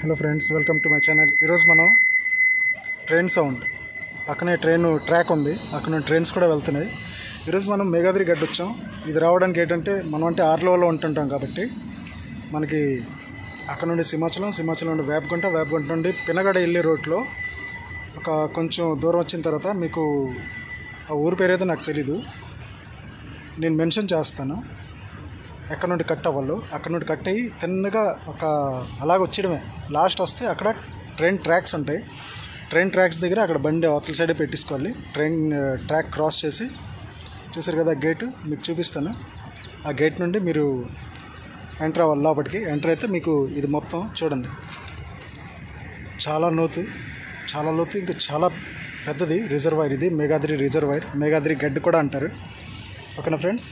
Hello friends, welcome to my channel. ఈరోజు మనం train sound పక్కనే ట్రాక్ ఉంది, అక్కడ ట్రైన్స్ కూడా వెళ్తున్నాయి. ఈరోజు మనం మేఘాద్రి గడ్డ వచ్చాం. ఇది రావడానికి ఏంటంటే మనం అంటే ఆర్లోలో ఉంటుంటాం కాబట్టి మనకి అక్కడ నుండి సింహాచలం నుండి వేపగుంట నుండి పినగడ వెళ్ళే రోడ్లో ఒక కొంచెం దూరం వచ్చిన తర్వాత మీకు ఆ ఊరి పేరైతే నాకు తెలీదు, నేను మెన్షన్ చేస్తాను. ఎక్కడ నుండి కట్ అవ్వాలో అక్కడ నుండి కట్ అయ్యి తిన్నగా ఒక అలాగ వచ్చేయడమే. లాస్ట్ వస్తే అక్కడ ట్రైన్ ట్రాక్స్ ఉంటాయి. ట్రైన్ ట్రాక్స్ దగ్గర అక్కడ బండి అవతల సైడే పెట్టేసుకోవాలి. ట్రైన్ ట్రాక్ క్రాస్ చేసి చూసారు కదా గేటు, మీకు చూపిస్తాను. ఆ గేట్ నుండి మీరు ఎంటర్ అవ్వాలి. లోపలికి ఎంటర్ అయితే మీకు ఇది మొత్తం చూడండి, చాలా లోతు, ఇంకా చాలా పెద్దది రిజర్వాయర్. ఇది మేఘాద్రి రిజర్వాయర్, మేఘాద్రి గడ్డ కూడా అంటారు. ఓకేనా ఫ్రెండ్స్,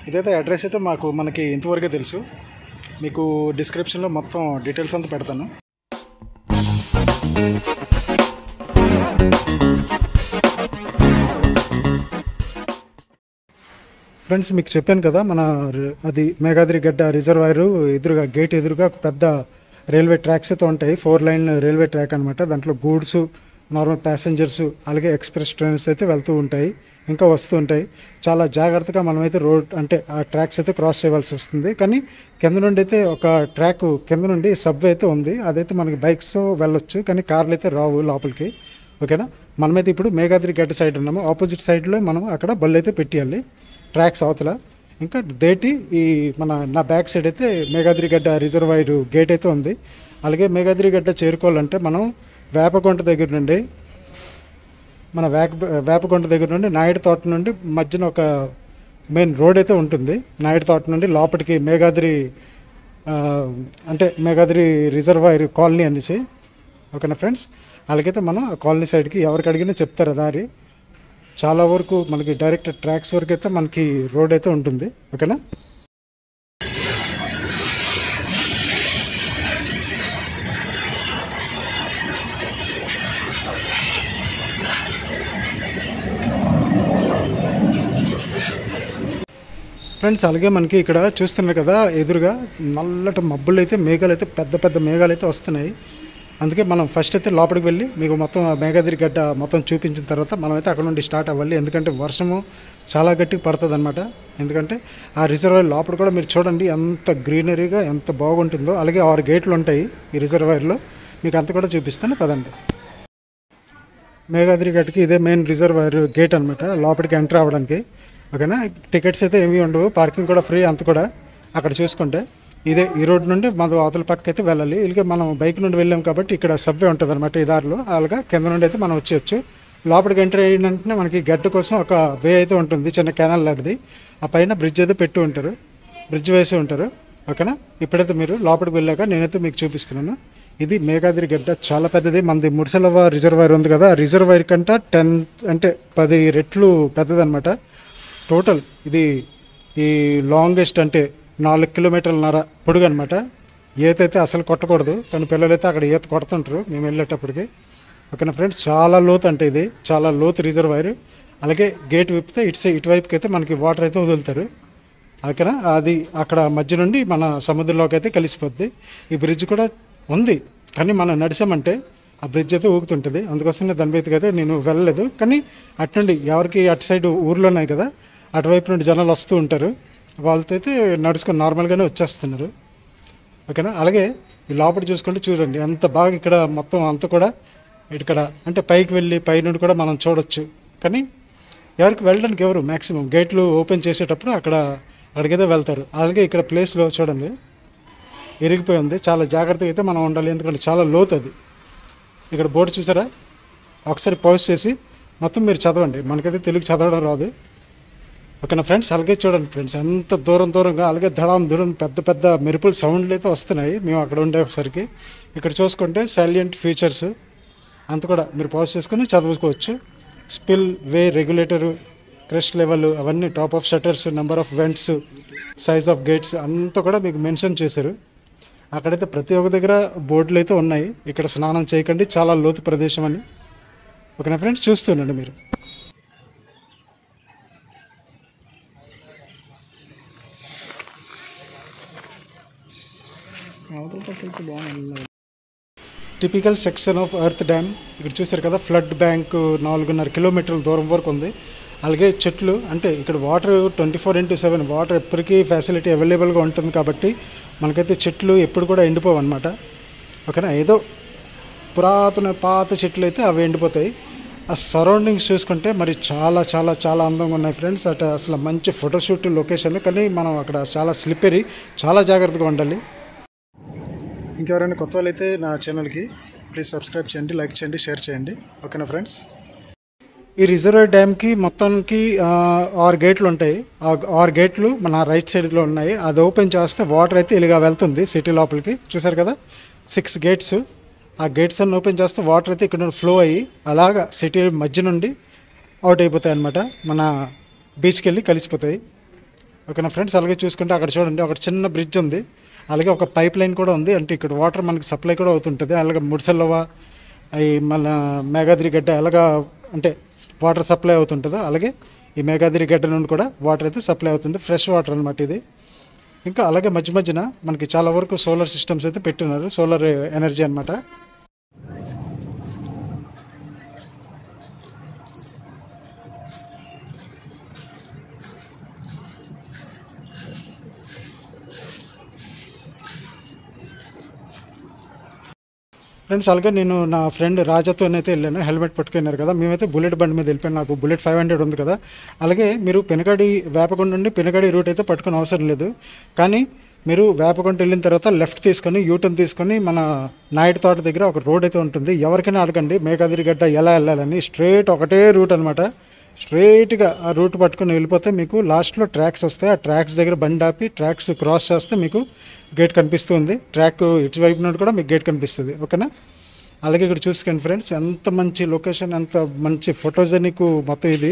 ఇదైతే అడ్రస్ అయితే మనకి ఇంతవరకే తెలుసు. మీకు డిస్క్రిప్షన్లో మొత్తం డీటెయిల్స్ అంతా పెడతాను. ఫ్రెండ్స్, మీకు చెప్పాను కదా అది మేఘాద్రి గడ్డ రిజర్వాయర్ ఎదురుగా, గేట్ ఎదురుగా ఒక పెద్ద రైల్వే ట్రాక్స్ అయితే ఉంటాయి. 4 లైన్ రైల్వే ట్రాక్ అనమాట. దాంట్లో గూడ్స్, నార్మల్ ప్యాసింజర్స్, అలాగే ఎక్స్ప్రెస్ ట్రైన్స్ అయితే వెళ్తూ ఉంటాయి, ఇంకా వస్తూ ఉంటాయి. చాలా జాగ్రత్తగా మనమైతే రోడ్ అంటే ఆ ట్రాక్స్ అయితే క్రాస్ చేయవలసి వస్తుంది. కానీ కింద నుండి అయితే ఒక ట్రాక్ కింద నుండి సబ్వే అయితే ఉంది. అదైతే మనకి బైక్స్ వెళ్ళొచ్చు, కానీ కార్లు అయితే రావు లోపలికి. ఓకేనా, మనమైతే ఇప్పుడు మేఘాద్రి గడ్డ సైడ్ ఉన్నాము. ఆపోజిట్ సైడ్లో మనం అక్కడ బళ్ళు అయితే పెట్టేయాలి ట్రాక్స్ అవతల. ఇంకా దేటి నా బ్యాక్ సైడ్ అయితే మేఘాద్రి గడ్డ రిజర్వాయర్ గేట్ అయితే ఉంది. అలాగే మేఘాద్రి గడ్డ చేరుకోవాలంటే మనం వేపగుంట దగ్గర నుండి నాయుడు తోట నుండి మధ్యన ఒక మెయిన్ రోడ్ అయితే ఉంటుంది. నాయుడు తోట నుండి లోపలికి మేఘాద్రి రిజర్వాయర్ కాలనీ అనేసి. ఓకేనా ఫ్రెండ్స్, అలాగైతే మనం ఆ కాలనీ సైడ్కి ఎవరికి అడిగినా చెప్తారు దారి. చాలా వరకు మనకి డైరెక్ట్ ట్రాక్స్ వరకు అయితే మనకి రోడ్ అయితే ఉంటుంది. ఓకేనా, ఫ్రెండ్స్. అలాగే మనకి ఇక్కడ చూస్తున్నారు కదా ఎదురుగా నల్లటి మబ్బులు అయితే, మేఘాలు అయితే, పెద్ద మేఘాలు అయితే వస్తున్నాయి. అందుకే మనం ఫస్ట్ అయితే లోపలికి వెళ్ళి మీకు మొత్తం మేఘాద్రి గడ్డ మొత్తం చూపించిన తర్వాత మనమైతే అక్కడ నుండి స్టార్ట్ అవ్వాలి. ఎందుకంటే వర్షము చాలా గట్టిగా పడుతుంది అనమాట. ఎందుకంటే ఆ రిజర్వాయర్ లోపల కూడా మీరు చూడండి ఎంత గ్రీనరీగా ఎంత బాగుంటుందో. అలాగే 6 గేట్లు ఉంటాయి ఈ రిజర్వాయర్లో, మీకు అంత కూడా చూపిస్తాను పదండి. మేఘాద్రి గడ్డకి ఇదే మెయిన్ రిజర్వాయర్ గేట్ అనమాట, లోపలికి ఎంటర్ అవ్వడానికి. ఓకేనా, టికెట్స్ అయితే ఏమీ ఉండవు, పార్కింగ్ కూడా ఫ్రీ. అంత కూడా అక్కడ చూసుకుంటే ఇదే ఈ రోడ్ నుండి మనం అవతల పక్క అయితే వెళ్ళాలి. ఇలాగే మనం బైక్ నుండి వెళ్ళాం కాబట్టి ఇక్కడ సబ్వే ఉంటుంది అనమాట ఈ దారిలో. అలాగా కింద నుండి అయితే మనం వచ్చేయచ్చు. లోపలికి ఎంటర్ అయిన వెంటనే మనకి గడ్డ కోసం ఒక వే అయితే ఉంటుంది, చిన్న కెనాల్ లాంటిది. ఆ పైన బ్రిడ్జ్ అయితే బ్రిడ్జ్ వేసి ఉంటారు. ఓకేనా, ఇప్పుడైతే మీరు లోపలికి వెళ్ళాక నేనైతే మీకు చూపిస్తున్నాను. ఇది మేఘాద్రి గడ్డ చాలా పెద్దది. మనది ముడిసలవ రిజర్వాయర్ ఉంది కదా, ఆ రిజర్వాయర్ కంటే 10 రెట్లు పెద్దదనమాట. టోటల్ ఇది ఈ లాంగెస్ట్ అంటే 4 కిలోమీటర్లన్నర పొడుగు అనమాట. ఈత అయితే అసలు కొట్టకూడదు, కానీ పిల్లలైతే అక్కడ ఈత కొడుతుంటారు మేము వెళ్ళేటప్పటికి. ఓకేనా ఫ్రెండ్స్, చాలా లోతు అంటే ఇది చాలా లోతు రిజర్వాయర్. అలాగే గేట్ విప్పితే ఇటువైపుకి అయితే మనకి వాటర్ అయితే వదులుతారు. ఓకేనా, అది అక్కడ మధ్య నుండి మన సముద్రంలోకి అయితే కలిసిపోద్ది. ఈ బ్రిడ్జ్ కూడా ఉంది, కానీ మనం నడిచామంటే ఆ బ్రిడ్జ్ అయితే ఊగుతుంటుంది. అందుకోసం దాని మీదకి అయితే నేను వెళ్ళలేదు. కానీ అటు నుండి ఎవరికి అటు సైడ్ ఊర్లో ఉన్నాయి కదా, అటువైపు నుండి జనాలు వస్తూ ఉంటారు, వాళ్ళతో అయితే నడుచుకొని నార్మల్గానే వచ్చేస్తున్నారు. ఓకేనా, అలాగే ఈ లోపల చూడండి ఎంత బాగా ఇక్కడ మొత్తం అంతా కూడా ఇక్కడ అంటే పైకి వెళ్ళి పై నుండి కూడా మనం చూడొచ్చు. కానీ ఎవరికి వెళ్ళడానికి ఎవరు మ్యాక్సిమం గేట్లు ఓపెన్ చేసేటప్పుడు అక్కడికైతే వెళ్తారు. అలాగే ఇక్కడ ప్లేస్లో చూడండి ఇరిగిపోయి ఉంది. చాలా జాగ్రత్తగా అయితే మనం ఉండాలి, ఎందుకంటే చాలా లోతు అది. ఇక్కడ బోర్డు చూసారా, ఒకసారి పాజ్ చేసి మొత్తం మీరు చదవండి, మనకైతే తెలుగు చదవడం రాదు. ఓకేనా ఫ్రెండ్స్, అలాగే చూడండి ఫ్రెండ్స్ ఎంత దూరంగా, అలాగే దూరం పెద్ద మెరుపుల సౌండ్లు అయితే వస్తున్నాయి మేము అక్కడ ఉండేసరికి. ఇక్కడ చూసుకుంటే సైలెంట్ ఫీచర్స్ అంత కూడా మీరు పాజ్ చేసుకుని చదువుకోవచ్చు. స్పిల్ వే రెగ్యులేటరు, క్రెస్ట్ లెవెల్, అవన్నీ top of shutters, number of vents, size of gates అంతా కూడా మీకు మెన్షన్ చేశారు. అక్కడైతే ప్రతి ఒక్క దగ్గర బోర్డులు అయితే ఉన్నాయి, ఇక్కడ స్నానం చేయకండి, చాలా లోతు ప్రదేశం అని. ఓకేనా ఫ్రెండ్స్, చూస్తుండండి మీరు. అవతల పక్కకి బాగుంది. Typical section of earth dam. ఇక్కడ చూసారు కదా, ఫ్లడ్ బ్యాంక్ 4.5 కిలోమీటర్ల దూరం వరకు ఉంది. అలాగే చెట్లు, అంటే ఇక్కడ వాటర్ 24/7 వాటర్ ఎప్పటికీ ఫెసిలిటీ అవైలబుల్గా ఉంటుంది కాబట్టి మనకైతే చెట్లు ఎప్పుడు కూడా ఎండిపోవు అనమాట. ఓకేనా, ఏదో పురాతన పాత చెట్లు అయితే అవి ఎండిపోతాయి. ఆ సరౌండింగ్స్ చూసుకుంటే మరి చాలా చాలా చాలా అందంగా ఉన్నాయి ఫ్రెండ్స్. అటు అసలు మంచి ఫోటోషూట్ లొకేషన్, కానీ మనం అక్కడ చాలా స్లిప్పరీ, చాలా జాగ్రత్తగా ఉండాలి. ఇంకెవరైనా కొత్త వాళ్ళు అయితే నా ఛానల్కి ప్లీజ్ సబ్స్క్రైబ్ చేయండి, లైక్ చేయండి, షేర్ చేయండి. ఓకేనా ఫ్రెండ్స్. ఈ రిజర్వాయర్ డ్యామ్కి మొత్తానికి 6 గేట్లు ఉంటాయి. ఆ 6 గేట్లు మన రైట్ సైడ్లో ఉన్నాయి. అది ఓపెన్ చేస్తే వాటర్ అయితే ఇలాగా వెళ్తుంది సిటీ లోపలికి. చూసారు కదా, 6 గేట్స్. ఆ గేట్స్ అన్ని ఓపెన్ చేస్తే వాటర్ అయితే ఇక్కడ ఫ్లో అయ్యి అలాగా సిటీ మధ్య నుండి అవుట్ అయిపోతాయి అన్నమాట, మన బీచ్కి వెళ్ళి కలిసిపోతాయి. ఓకేనా ఫ్రెండ్స్. అలాగే చూసుకుంటే అక్కడ చూడండి, ఒక చిన్న బ్రిడ్జ్ ఉంది, అలాగే ఒక పైప్ లైన్ కూడా ఉంది. అంటే ఇక్కడ వాటర్ మనకి సప్లై కూడా అవుతుంటుంది. అలాగే ముడిసెల్లవ, అవి మళ్ళీ మేఘాద్రి గడ్డ ఎలాగా అంటే వాటర్ సప్లై అవుతుంటుందో, అలాగే ఈ మేఘాద్రి గడ్డ నుండి కూడా వాటర్ అయితే సప్లై అవుతుంది. ఫ్రెష్ వాటర్ అనమాట ఇది. ఇంకా అలాగే మధ్య మధ్యన మనకి చాలా వరకు సోలార్ సిస్టమ్స్ అయితే పెట్టున్నారు, సోలార్ ఎనర్జీ అనమాట. ఫ్రెండ్స్, అలాగే నేను నా ఫ్రెండ్ రాజాతోనైతే వెళ్ళాను. హెల్మెట్ పట్టుకున్నారు కదా, మేమైతే బుల్లెట్ బండి మీద వెళ్ళిపోయాను. నాకు బుల్లెట్ 500 ఉంది కదా. అలాగే మీరు పెనగాడి, వేపకొండ నుండి పెనగాడి రూట్ అయితే పట్టుకునే అవసరం లేదు. కానీ మీరు వేపకొండ వెళ్ళిన తర్వాత లెఫ్ట్ తీసుకొని యూటర్న్ తీసుకొని మన నాయుడు తోట దగ్గర ఒక రోడ్ అయితే ఉంటుంది. ఎవరికైనా అడగండి మేఘాద్రి గడ్డ ఎలా వెళ్ళాలని. స్ట్రైట్ ఒకటే రూట్ అనమాట. స్ట్రైట్గా ఆ రూట్ పట్టుకొని వెళ్ళిపోతే మీకు లాస్ట్లో ట్రాక్స్ వస్తాయి. ఆ ట్రాక్స్ దగ్గర బండి ఆపి ట్రాక్స్ క్రాస్ చేస్తే మీకు గేట్ కనిపిస్తుంది. ట్రాక్ ఇటువైపు నుండి కూడా మీకు గేట్ కనిపిస్తుంది. ఓకేనా. అలాగే ఇక్కడ చూసుకోండి ఫ్రెండ్స్, ఎంత మంచి లొకేషన్, ఎంత మంచి ఫోటోజెనిక్ మొత్తం ఇది.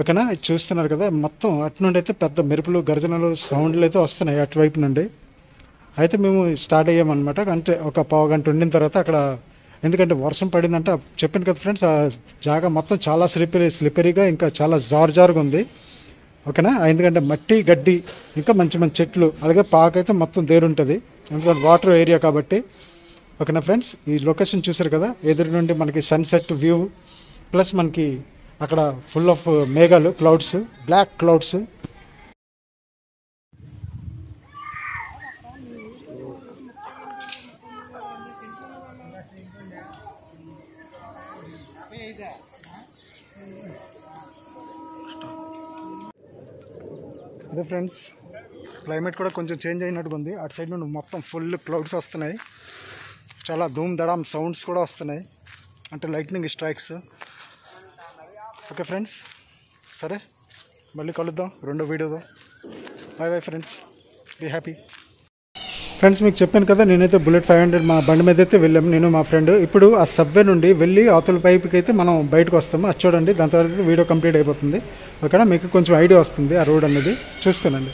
ఓకేనా, ఇది చూస్తున్నారు కదా, మొత్తం అటు నుండి అయితే పెద్ద మెరుపులు, గర్జనలు, సౌండ్లు అయితే వస్తున్నాయి అటువైపు నుండి. అయితే మేము స్టార్ట్ అయ్యామన్నమాట. అంటే ఒక పావు గంట ఉండిన తర్వాత అక్కడ, ఎందుకంటే వర్షం పడిందంటే చెప్పాను కదా ఫ్రెండ్స్, ఆ జాగా మొత్తం చాలా స్లిప్పరీగా ఇంకా చాలా జారుగా ఉంది. ఓకేనా, ఎందుకంటే మట్టి, గడ్డి, ఇంకా మంచి మంచి చెట్లు, అలాగే పాకైతే మొత్తం దేరుంటుంది, ఎందుకంటే వాటర్ ఏరియా కాబట్టి. ఓకేనా ఫ్రెండ్స్, ఈ లొకేషన్ చూసారు కదా, ఎదురు నుండి మనకి సన్సెట్ వ్యూ, ప్లస్ మనకి అక్కడ ఫుల్ ఆఫ్ మేఘాలు, క్లౌడ్స్, బ్లాక్ క్లౌడ్స్. అదే ఫ్రెండ్స్, క్లైమేట్ కూడా కొంచెం చేంజ్ అయినట్టుగా ఉంది. అటు సైడ్ నుండి మొత్తం ఫుల్ క్లౌడ్స్ వస్తున్నాయి, చాలా ధూమ్ దడామ్ సౌండ్స్ కూడా వస్తున్నాయి, అంటే లైట్నింగ్ స్ట్రైక్స్. ఓకే ఫ్రెండ్స్, సరే మళ్ళీ కలుద్దాం రెండో వీడియోతో. Bye bye friends, be happy. Friends, మీకు చెప్పాను కదా, నేనైతే బుల్లెట్ 500 మా బండి మీద అయితే వెళ్ళాము, నేను మా ఫ్రెండ్. ఇప్పుడు ఆ సబ్వే నుండి వెళ్ళి అవతల పైపుకి అయితే మనం బయటకు వస్తాము. అది చూడండి, దాని తర్వాత వీడియో కంప్లీట్ అయిపోతుంది. ఓకేనా, మీకు కొంచెం ఐడియా వస్తుంది ఆ రోడ్ అనేది. చూస్తానండి.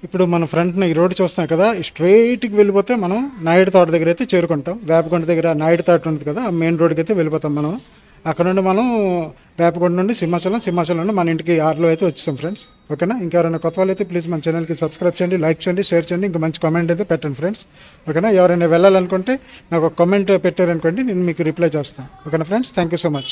ఇప్పుడు మన ఫ్రంట్న ఈ రోడ్డు చూస్తాం కదా, స్ట్రైట్కి వెళ్ళిపోతే మనం నాయుడు తోట దగ్గర అయితే చేరుకుంటాం. వేపకొండ దగ్గర నాయుడు తోట ఉంటుంది కదా, ఆ మెయిన్ రోడ్కి అయితే వెళ్ళిపోతాం మనం. అక్కడ నుండి మనం వేపకొండ నుండి సింహాచలం నుండి మన ఇంటికి 6లో అయితే వచ్చేసాం ఫ్రెండ్స్. ఓకేనా. ఇంకెవరైనా కొత్త వాళ్ళు అయితే ప్లీజ్ మన ఛానల్కి సబ్స్క్రైబ్ చేయండి, లైక్ చేయండి, షేర్ చేయండి, ఇంకా మంచి కామెంట్ అయితే పెట్టండి ఫ్రెండ్స్. ఓకేనా. ఎవరైనా వెళ్ళాలనుకుంటే నాకు ఒక కామెంట్ పెట్టారనుకోండి, నేను మీకు రిప్లై చేస్తాను. ఓకేనా friends. Thank you so much.